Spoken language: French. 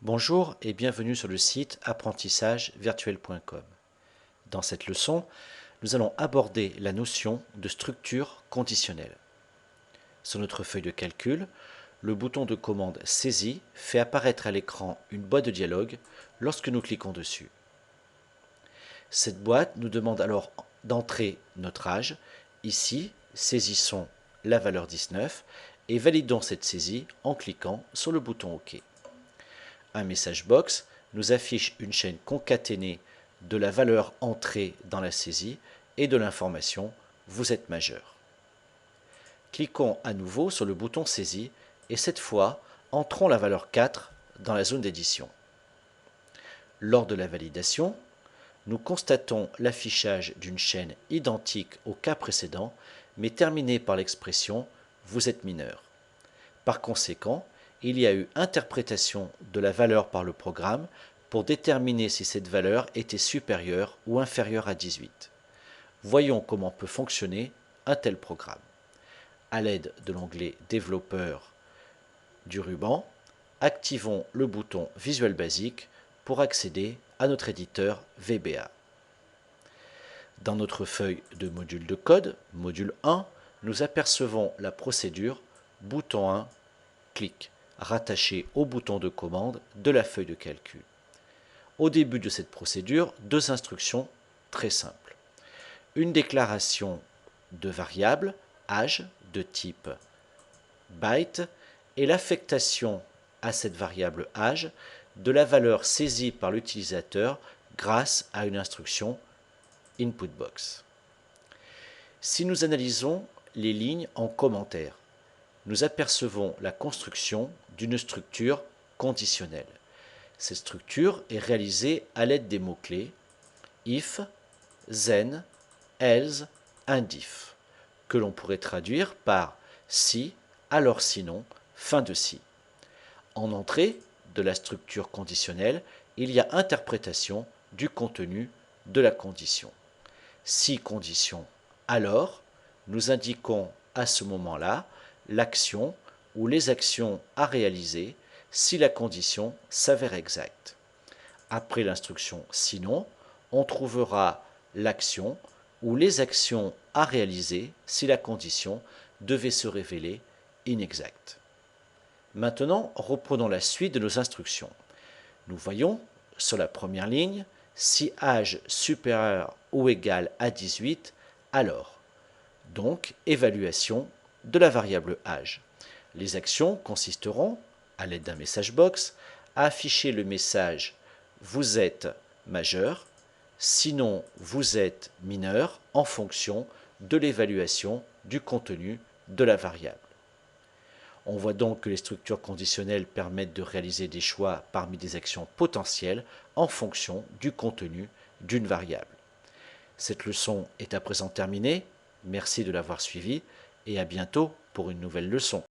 Bonjour et bienvenue sur le site apprentissagevirtuel.com. Dans cette leçon, nous allons aborder la notion de structure conditionnelle. Sur notre feuille de calcul, le bouton de commande Saisie fait apparaître à l'écran une boîte de dialogue lorsque nous cliquons dessus. Cette boîte nous demande alors d'entrer notre âge. Ici, saisissons la valeur 19 et validons cette saisie en cliquant sur le bouton OK. Un message box nous affiche une chaîne concaténée de la valeur entrée dans la saisie et de l'information « Vous êtes majeur ». Cliquons à nouveau sur le bouton Saisie et cette fois, entrons la valeur 4 dans la zone d'édition. Lors de la validation, nous constatons l'affichage d'une chaîne identique au cas précédent, mais terminée par l'expression « Vous êtes mineur ». Par conséquent, il y a eu interprétation de la valeur par le programme pour déterminer si cette valeur était supérieure ou inférieure à 18. Voyons comment peut fonctionner un tel programme. À l'aide de l'onglet Développeur du ruban, activons le bouton Visuel Basic pour accéder à notre éditeur VBA. Dans notre feuille de module de code, module 1, nous apercevons la procédure bouton 1, clic, rattaché au bouton de commande de la feuille de calcul. Au début de cette procédure, deux instructions très simples. Une déclaration de variable âge de type byte et l'affectation à cette variable âge de la valeur saisie par l'utilisateur grâce à une instruction inputBox. Si nous analysons les lignes en commentaire, nous apercevons la construction d'une structure conditionnelle. Cette structure est réalisée à l'aide des mots-clés if, then, else, and if, que l'on pourrait traduire par si, alors sinon, fin de si. En entrée de la structure conditionnelle, il y a interprétation du contenu de la condition. Si condition, alors, nous indiquons à ce moment-là l'action ou les actions à réaliser si la condition s'avère exacte. Après l'instruction sinon, on trouvera l'action ou les actions à réaliser si la condition devait se révéler inexacte. Maintenant, reprenons la suite de nos instructions. Nous voyons sur la première ligne, si âge supérieur ou égal à 18, alors. Donc, évaluation de la variable âge. Les actions consisteront, à l'aide d'un message box, à afficher le message « Vous êtes majeur », sinon « Vous êtes mineur » en fonction de l'évaluation du contenu de la variable. On voit donc que les structures conditionnelles permettent de réaliser des choix parmi des actions potentielles en fonction du contenu d'une variable. Cette leçon est à présent terminée. Merci de l'avoir suivie et à bientôt pour une nouvelle leçon.